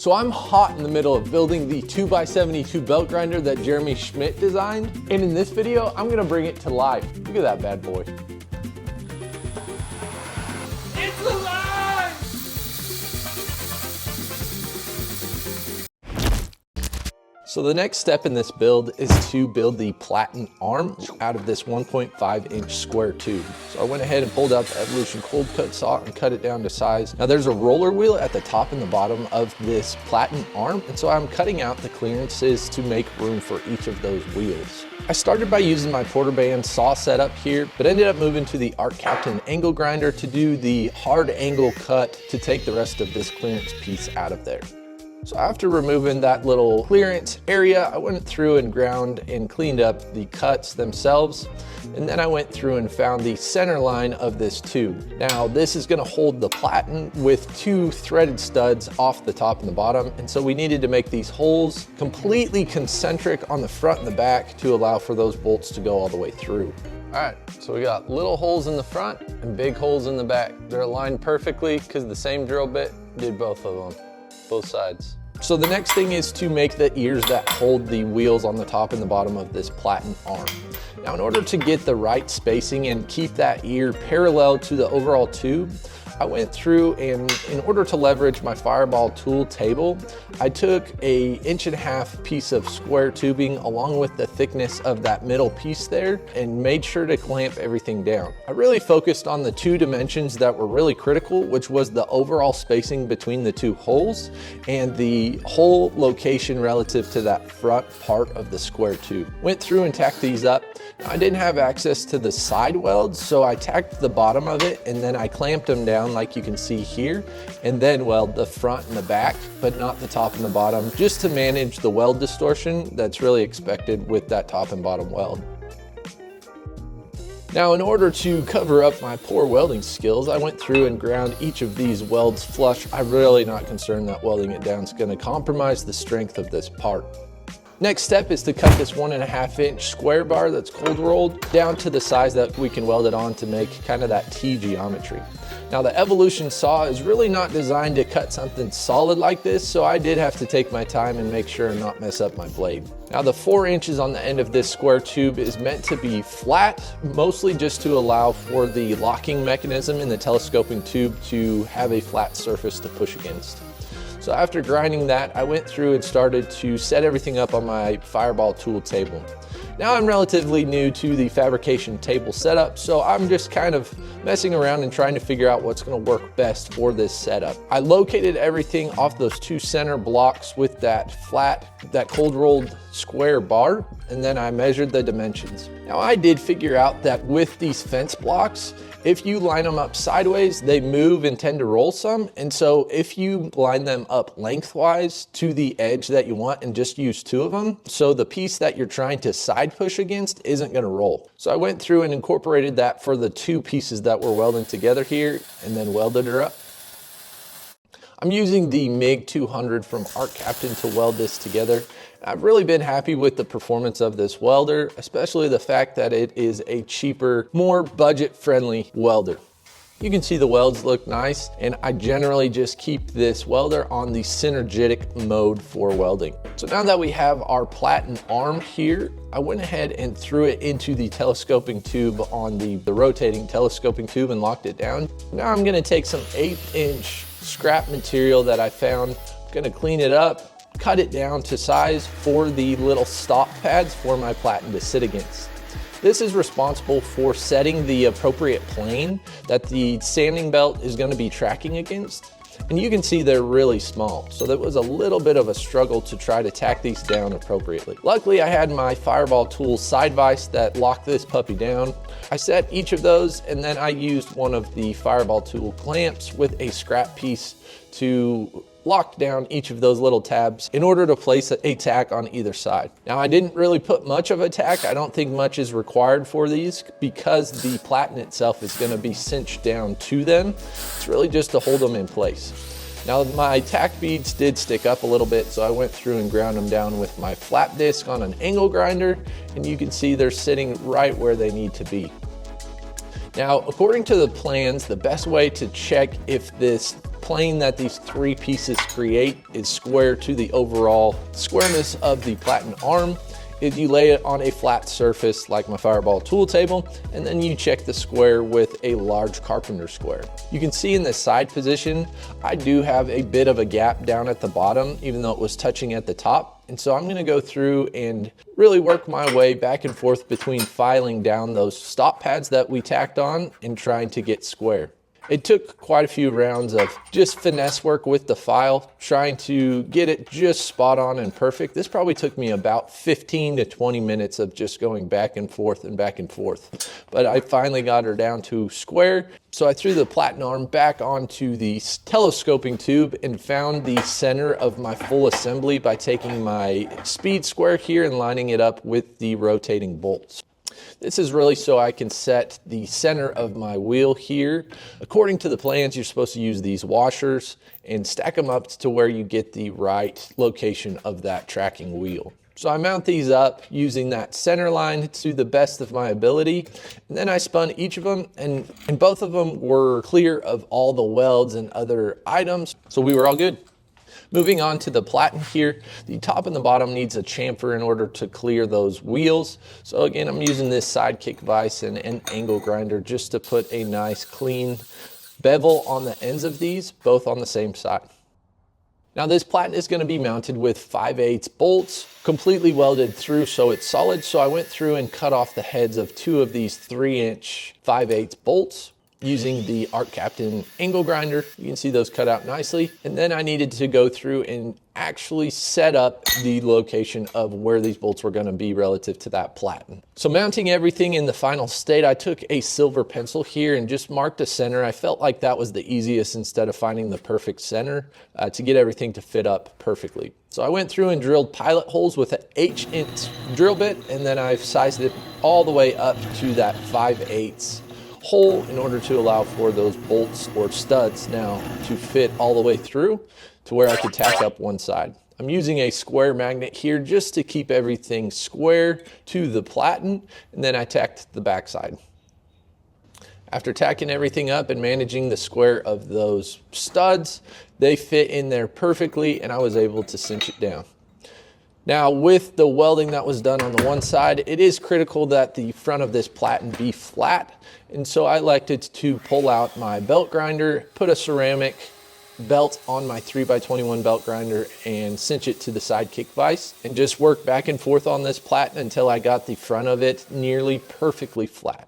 So I'm hot in the middle of building the 2x72 belt grinder that JerSchmidt designed. And in this video, I'm gonna bring it to life. Look at that bad boy. It's alive! So the next step in this build is to build the Platen Arm out of this 1.5-inch square tube. So I went ahead and pulled out the Evolution cold cut saw and cut it down to size. Now there's a roller wheel at the top and the bottom of this Platen Arm, and so I'm cutting out the clearances to make room for each of those wheels. I started by using my Porter Band saw setup here, but ended up moving to the Art Captain angle grinder to do the hard angle cut to take the rest of this clearance piece out of there. So after removing that little clearance area, I went through and ground and cleaned up the cuts themselves. And then I went through and found the center line of this tube. Now this is gonna hold the platen with 2 threaded studs off the top and the bottom. And so we needed to make these holes completely concentric on the front and the back to allow for those bolts to go all the way through. All right, so we got little holes in the front and big holes in the back. They're aligned perfectly because the same drill bit did both of them. Both sides. So the next thing is to make the ears that hold the wheels on the top and the bottom of this Platen Arm. Now in order to get the right spacing and keep that ear parallel to the overall tube, I went through and in order to leverage my Fireball tool table, I took a 1.5-inch piece of square tubing along with the thickness of that middle piece there and made sure to clamp everything down. I really focused on the 2 dimensions that were really critical, which was the overall spacing between the 2 holes and the hole location relative to that front part of the square tube. Went through and tacked these up. Now, I didn't have access to the side welds, so I tacked the bottom of it and then I clamped them down like you can see here, and then weld the front and the back, but not the top and the bottom, just to manage the weld distortion that's really expected with that top and bottom weld. Now in order to cover up my poor welding skills, I went through and ground each of these welds flush. I'm really not concerned that welding it down is going to compromise the strength of this part. Next step is to cut this 1.5-inch square bar that's cold rolled down to the size that we can weld it on to make kind of that T geometry. Now the Evolution saw is really not designed to cut something solid like this, so I did have to take my time and make sure and not mess up my blade. Now the 4 inches on the end of this square tube is meant to be flat, mostly just to allow for the locking mechanism in the telescoping tube to have a flat surface to push against. So after grinding that, I went through and started to set everything up on my Fireball tool table. Now I'm relatively new to the fabrication table setup, so I'm just kind of messing around and trying to figure out what's gonna work best for this setup. I located everything off those 2 center blocks with that cold rolled square bar, and then I measured the dimensions. Now I did figure out that with these fence blocks, if you line them up sideways, they move and tend to roll some. And so if you line them up lengthwise to the edge that you want and just use 2 of them, so the piece that you're trying to side push against isn't gonna roll. So I went through and incorporated that for the 2 pieces that we're welding together here and then welded her up. I'm using the MiG 200 from Art Captain to weld this together. I've really been happy with the performance of this welder, especially the fact that it is a cheaper, more budget-friendly welder. You can see the welds look nice, and I generally just keep this welder on the synergetic mode for welding. So now that we have our Platen Arm here, I went ahead and threw it into the telescoping tube on the rotating telescoping tube and locked it down. Now I'm gonna take some 1/8-inch scrap material that I found, I'm gonna clean it up, cut it down to size for the little stop pads for my platen to sit against. This is responsible for setting the appropriate plane that the sanding belt is going to be tracking against. And you can see they're really small, so that was a little bit of a struggle to try to tack these down appropriately. Luckily, I had my Fireball tool side vise that locked this puppy down. I set each of those, and then I used one of the Fireball tool clamps with a scrap piece to lock down each of those little tabs in order to place a tack on either side. Now I didn't really put much of a tack. I don't think much is required for these because the platen itself is going to be cinched down to them. It's really just to hold them in place. Now my tack beads did stick up a little bit, so I went through and ground them down with my flat disc on an angle grinder, and you can see they're sitting right where they need to be. Now, according to the plans, the best way to check if this plane that these three pieces create is square to the overall squareness of the Platen Arm. Is you lay it on a flat surface like my Fireball tool table, and then you check the square with a large carpenter square. You can see in the side position, I do have a bit of a gap down at the bottom, even though it was touching at the top. And so I'm gonna go through and really work my way back and forth between filing down those stop pads that we tacked on and trying to get square. It took quite a few rounds of just finesse work with the file, trying to get it just spot on and perfect. This probably took me about 15 to 20 minutes of just going back and forth and back and forth. But I finally got her down to square. So I threw the Platen Arm back onto the telescoping tube and found the center of my full assembly by taking my speed square here and lining it up with the rotating bolts. This is really so I can set the center of my wheel here. According to the plans, you're supposed to use these washers and stack them up to where you get the right location of that tracking wheel. So I mount these up using that center line to the best of my ability. And then I spun each of them, and both of them were clear of all the welds and other items. So we were all good. Moving on to the platen here, the top and the bottom needs a chamfer in order to clear those wheels. So again, I'm using this sidekick vise and an angle grinder just to put a nice clean bevel on the ends of these, both on the same side. Now this platen is going to be mounted with 5/8 bolts, completely welded through so it's solid. So I went through and cut off the heads of two of these 3-inch 5/8 bolts using the Art Captain angle grinder. You can see those cut out nicely. And then I needed to go through and actually set up the location of where these bolts were going to be relative to that platen. So mounting everything in the final state, I took a silver pencil here and just marked a center. I felt like that was the easiest instead of finding the perfect center to get everything to fit up perfectly. So I went through and drilled pilot holes with an 1/8" drill bit, and then I've sized it all the way up to that 5/8 hole in order to allow for those bolts or studs now to fit all the way through to where I could tack up one side. I'm using a square magnet here just to keep everything square to the platen, and then I tacked the back side. After tacking everything up and managing the square of those studs, they fit in there perfectly and I was able to cinch it down. Now with the welding that was done on the one side, it is critical that the front of this platen be flat. And so I elected to pull out my belt grinder, put a ceramic belt on my 3x21 belt grinder and cinch it to the sidekick vise and just work back and forth on this platen until I got the front of it nearly perfectly flat.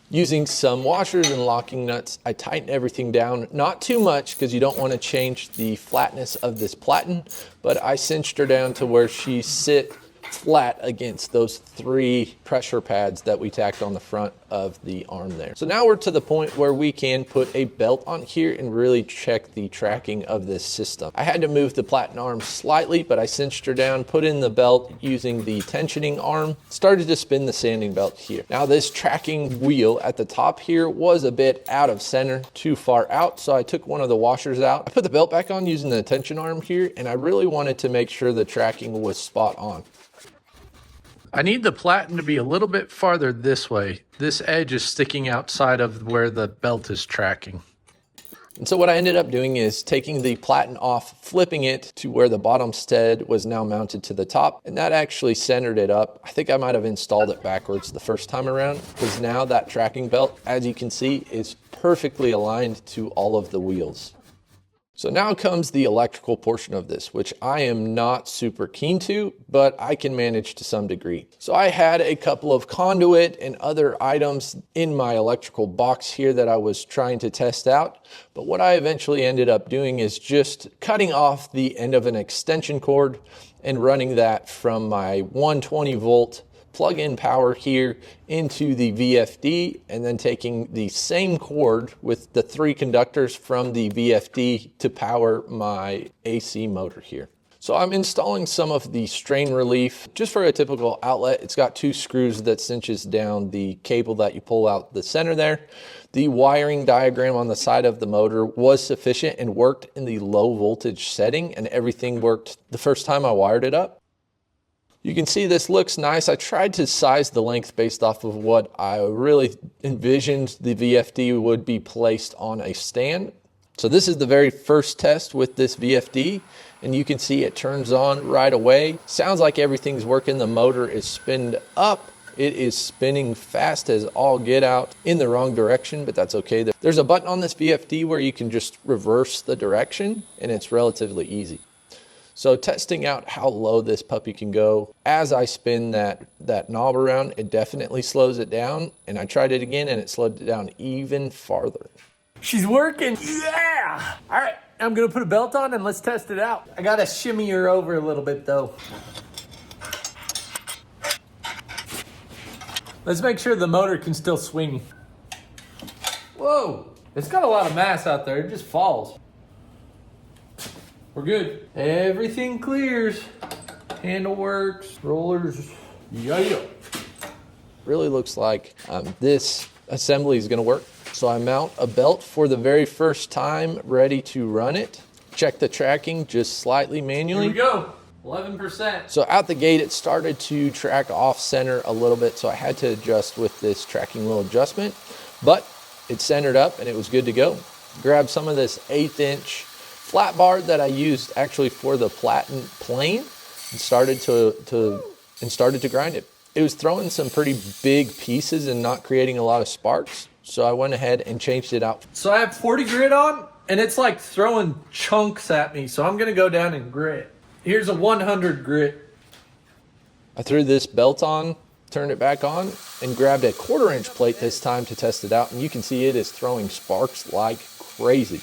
Using some washers and locking nuts, I tighten everything down, not too much because you don't want to change the flatness of this platen, but I cinched her down to where she sit flat against those 3 pressure pads that we tacked on the front of the arm there. So now we're to the point where we can put a belt on here and really check the tracking of this system. I had to move the Platen Arm slightly, but I cinched her down, put in the belt using the tensioning arm, started to spin the sanding belt here. Now this tracking wheel at the top here was a bit out of center, too far out, so I took one of the washers out. I put the belt back on using the tension arm here, and I really wanted to make sure the tracking was spot on. I need the platen to be a little bit farther this way. This edge is sticking outside of where the belt is tracking. And so what I ended up doing is taking the platen off, flipping it to where the bottom stud was now mounted to the top, and that actually centered it up. I think I might have installed it backwards the first time around, because now that tracking belt, as you can see, is perfectly aligned to all of the wheels. So now comes the electrical portion of this, which I am not super keen to, but I can manage to some degree. So I had a couple of conduit and other items in my electrical box here that I was trying to test out. But what I eventually ended up doing is just cutting off the end of an extension cord and running that from my 120 volt plug-in power here into the VFD, and then taking the same cord with the 3 conductors from the VFD to power my AC motor here. So I'm installing some of the strain relief. Just for a typical outlet, it's got 2 screws that cinches down the cable that you pull out the center there. The wiring diagram on the side of the motor was sufficient and worked in the low voltage setting, and everything worked the first time I wired it up. You can see this looks nice. I tried to size the length based off of what I really envisioned the VFD would be placed on a stand. So this is the very first test with this VFD, and you can see it turns on right away. Sounds like everything's working. The motor is spinned up. It is spinning fast as all get out in the wrong direction, but that's okay. There's a button on this VFD where you can just reverse the direction, and it's relatively easy. So testing out how low this puppy can go, as I spin that knob around, it definitely slows it down, and I tried it again and it slowed it down even farther. She's working. Yeah. All right, I'm gonna put a belt on and let's test it out. I gotta shimmy her over a little bit though. Let's make sure the motor can still swing. Whoa, it's got a lot of mass out there. It just falls. We're good. Everything clears. Handle works, rollers, yeah. Really looks like this assembly is gonna work. So I mount a belt for the very first time, ready to run it. Check the tracking just slightly manually. Here we go. 11%. So out the gate, it started to track off center a little bit, so I had to adjust with this tracking wheel adjustment, but it centered up and it was good to go. Grabbed some of this 1/8 inch flat bar that I used actually for the Platen plane and started to grind it. It was throwing some pretty big pieces and not creating a lot of sparks, so I went ahead and changed it out. So I have 40 grit on, and it's like throwing chunks at me, so I'm gonna go down and grit. Here's a 100 grit. I threw this belt on, turned it back on, and grabbed a 1/4 inch plate this time to test it out, and you can see it is throwing sparks like crazy.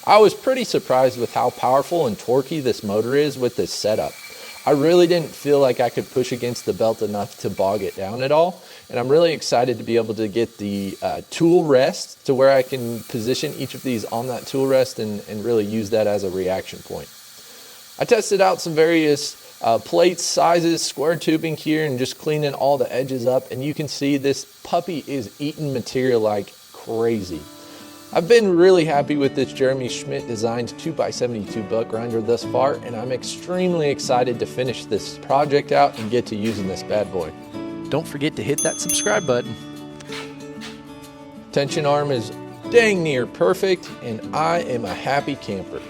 I was pretty surprised with how powerful and torquey this motor is with this setup. I really didn't feel like I could push against the belt enough to bog it down at all, and I'm really excited to be able to get the tool rest to where I can position each of these on that tool rest and really use that as a reaction point. I tested out some various plates, sizes, square tubing here, and just cleaning all the edges up, and you can see this puppy is eating material like crazy. I've been really happy with this JerSchmidt designed 2x72 butt grinder thus far, and I'm extremely excited to finish this project out and get to using this bad boy. Don't forget to hit that subscribe button. Tension arm is dang near perfect, and I am a happy camper.